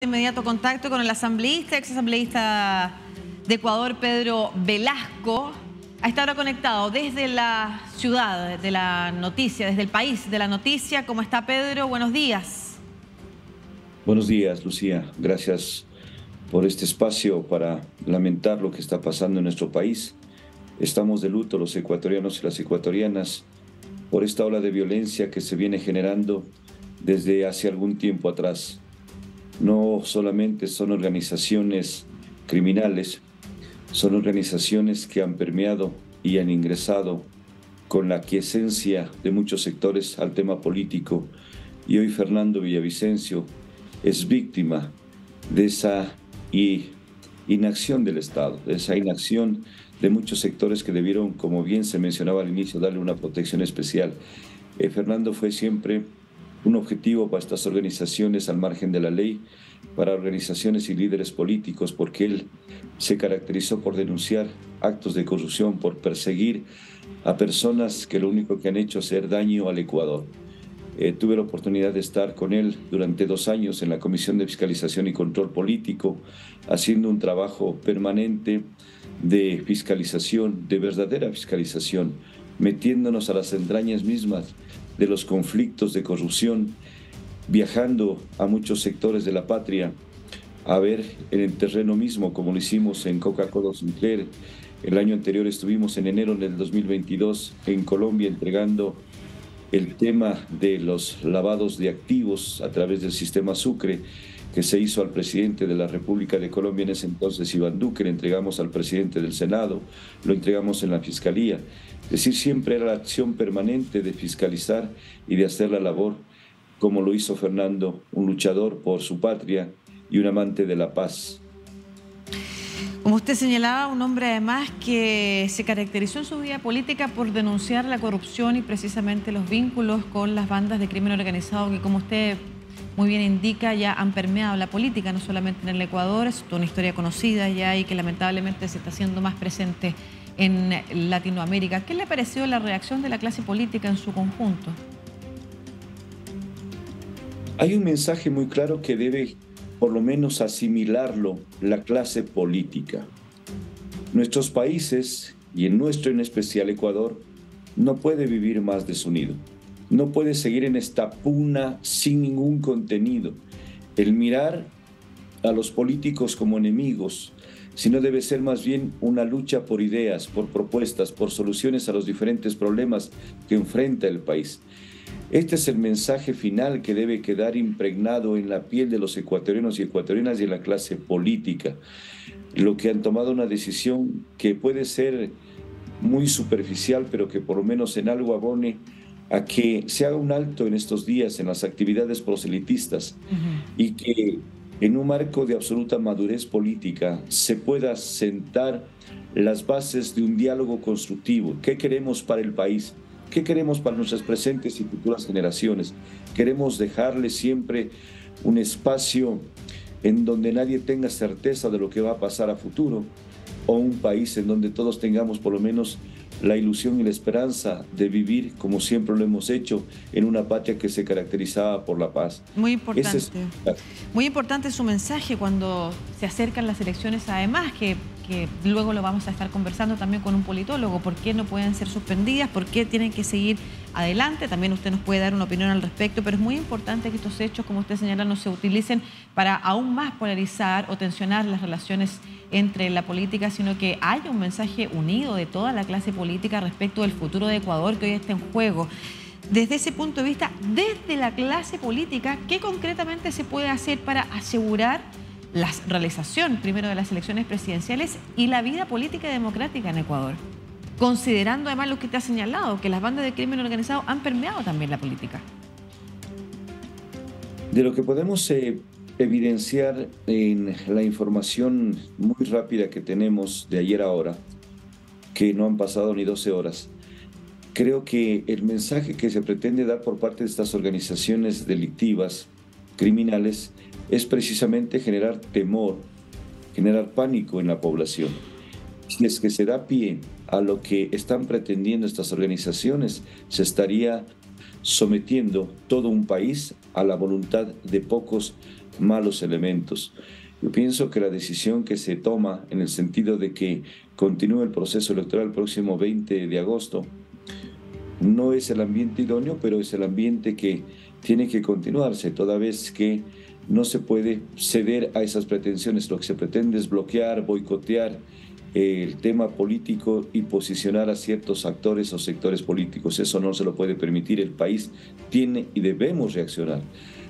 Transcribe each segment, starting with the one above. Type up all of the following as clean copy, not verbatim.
Inmediato contacto con el asambleísta, exasambleísta de Ecuador, Pedro Velasco. Ha estado conectado desde la ciudad de la noticia, desde el país de la noticia. ¿Cómo está, Pedro? Buenos días. Buenos días, Lucía. Gracias por este espacio para lamentar lo que está pasando en nuestro país. Estamos de luto los ecuatorianos y las ecuatorianas por esta ola de violencia que se viene generando desde hace algún tiempo atrás. No solamente son organizaciones criminales, son organizaciones que han permeado y han ingresado con la aquiescencia de muchos sectores al tema político. Y hoy Fernando Villavicencio es víctima de esa inacción del Estado, de esa inacción de muchos sectores que debieron, como bien se mencionaba al inicio, darle una protección especial. Fernando fue siempre un objetivo para estas organizaciones al margen de la ley, para organizaciones y líderes políticos, porque él se caracterizó por denunciar actos de corrupción, por perseguir a personas que lo único que han hecho es hacer daño al Ecuador. Tuve la oportunidad de estar con él durante 2 años en la Comisión de Fiscalización y Control Político, haciendo un trabajo permanente de fiscalización, de verdadera fiscalización, metiéndonos a las entrañas mismas de los conflictos de corrupción, viajando a muchos sectores de la patria, a ver en el terreno mismo, como lo hicimos en Coca-Cola Sinclair. El año anterior estuvimos en enero del 2022 en Colombia entregando el tema de los lavados de activos a través del sistema Sucre, que se hizo al presidente de la República de Colombia en ese entonces, Iván Duque. Le entregamos al presidente del Senado, lo entregamos en la Fiscalía. Es decir, siempre era la acción permanente de fiscalizar y de hacer la labor, como lo hizo Fernando, un luchador por su patria y un amante de la paz. Como usted señalaba, un hombre además que se caracterizó en su vida política por denunciar la corrupción y precisamente los vínculos con las bandas de crimen organizado que, como usted muy bien indica, ya han permeado la política, no solamente en el Ecuador, es una historia conocida ya y que lamentablemente se está haciendo más presente en Latinoamérica. ¿Qué le pareció la reacción de la clase política en su conjunto? Hay un mensaje muy claro que debe, por lo menos, asimilarlo la clase política. Nuestros países, y el nuestro en especial Ecuador, no puede vivir más desunido. No puede seguir en esta pugna sin ningún contenido. El mirar a los políticos como enemigos, sino debe ser más bien una lucha por ideas, por propuestas, por soluciones a los diferentes problemas que enfrenta el país. Este es el mensaje final que debe quedar impregnado en la piel de los ecuatorianos y ecuatorianas y de la clase política. Lo que han tomado una decisión que puede ser muy superficial, pero que por lo menos en algo abone a que se haga un alto en estos días en las actividades proselitistas y que en un marco de absoluta madurez política se pueda sentar las bases de un diálogo constructivo. ¿Qué queremos para el país? ¿Qué queremos para nuestras presentes y futuras generaciones? Queremos dejarle siempre un espacio en donde nadie tenga certeza de lo que va a pasar a futuro, o un país en donde todos tengamos por lo menos la ilusión y la esperanza de vivir como siempre lo hemos hecho en una patria que se caracterizaba por la paz. Muy importante. Muy importante su mensaje cuando se acercan las elecciones, además que luego lo vamos a estar conversando también con un politólogo. ¿Por qué no pueden ser suspendidas? ¿Por qué tienen que seguir adelante? También usted nos puede dar una opinión al respecto, pero es muy importante que estos hechos, como usted señala, no se utilicen para aún más polarizar o tensionar las relaciones entre la política, sino que haya un mensaje unido de toda la clase política respecto del futuro de Ecuador que hoy está en juego. Desde ese punto de vista, desde la clase política, ¿qué concretamente se puede hacer para asegurar la realización primero de las elecciones presidenciales y la vida política y democrática en Ecuador? Considerando además lo que te ha señalado, que las bandas de crimen organizado han permeado también la política. De lo que podemos evidenciar en la información muy rápida que tenemos de ayer a ahora, que no han pasado ni 12 horas, creo que el mensaje que se pretende dar por parte de estas organizaciones delictivas, criminales, es precisamente generar temor, generar pánico en la población. Si es que se da pie a lo que están pretendiendo estas organizaciones, se estaría sometiendo todo un país a la voluntad de pocos malos elementos. Yo pienso que la decisión que se toma en el sentido de que continúe el proceso electoral el próximo 20 de agosto no es el ambiente idóneo, pero es el ambiente que tiene que continuarse, toda vez que no se puede ceder a esas pretensiones. Lo que se pretende es bloquear, boicotear el tema político y posicionar a ciertos actores o sectores políticos. Eso no se lo puede permitir. El país tiene y debemos reaccionar.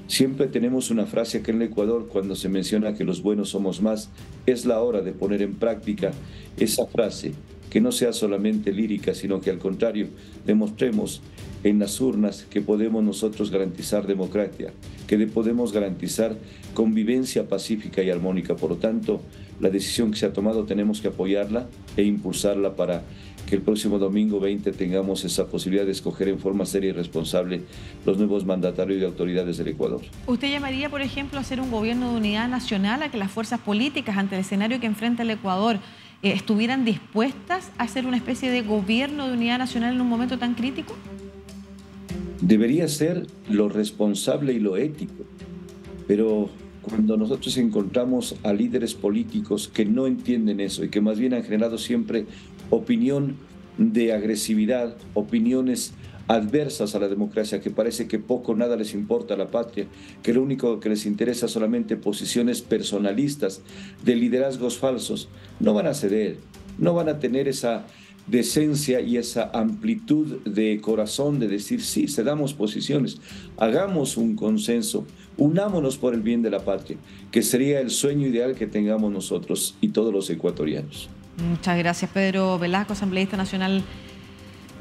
Siempre tenemos una frase aquí en el Ecuador cuando se menciona que los buenos somos más. Es la hora de poner en práctica esa frase, que no sea solamente lírica, sino que al contrario, demostremos en las urnas que podemos nosotros garantizar democracia, que podemos garantizar convivencia pacífica y armónica. Por lo tanto, la decisión que se ha tomado tenemos que apoyarla e impulsarla para que el próximo domingo 20 tengamos esa posibilidad de escoger en forma seria y responsable los nuevos mandatarios y autoridades del Ecuador. ¿Usted llamaría, por ejemplo, a hacer un gobierno de unidad nacional, a que las fuerzas políticas ante el escenario que enfrenta el Ecuador estuvieran dispuestas a hacer una especie de gobierno de unidad nacional en un momento tan crítico? Debería ser lo responsable y lo ético, pero cuando nosotros encontramos a líderes políticos que no entienden eso y que más bien han generado siempre opinión de agresividad, opiniones adversas a la democracia, que parece que poco o nada les importa a la patria, que lo único que les interesa solamente posiciones personalistas de liderazgos falsos, no van a ceder, no van a tener esa decencia y esa amplitud de corazón de decir sí, cedamos posiciones, hagamos un consenso, unámonos por el bien de la patria, que sería el sueño ideal que tengamos nosotros y todos los ecuatorianos. Muchas gracias, Pedro Velasco, asambleísta nacional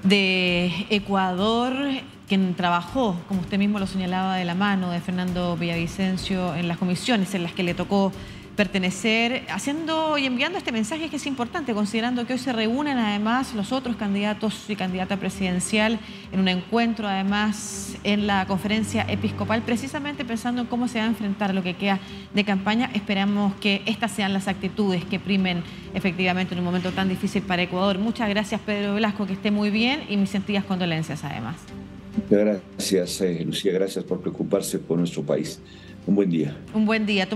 de Ecuador, quien trabajó, como usted mismo lo señalaba, de la mano de Fernando Villavicencio en las comisiones en las que le tocó pertenecer, haciendo y enviando este mensaje que es importante, considerando que hoy se reúnen además los otros candidatos y candidata presidencial en un encuentro, además en la conferencia episcopal, precisamente pensando en cómo se va a enfrentar lo que queda de campaña. Esperamos que estas sean las actitudes que primen efectivamente en un momento tan difícil para Ecuador. Muchas gracias, Pedro Velasco, que esté muy bien, y mis sentidas condolencias además. Muchas gracias, Lucía, gracias por preocuparse por nuestro país. Un buen día. Un buen día.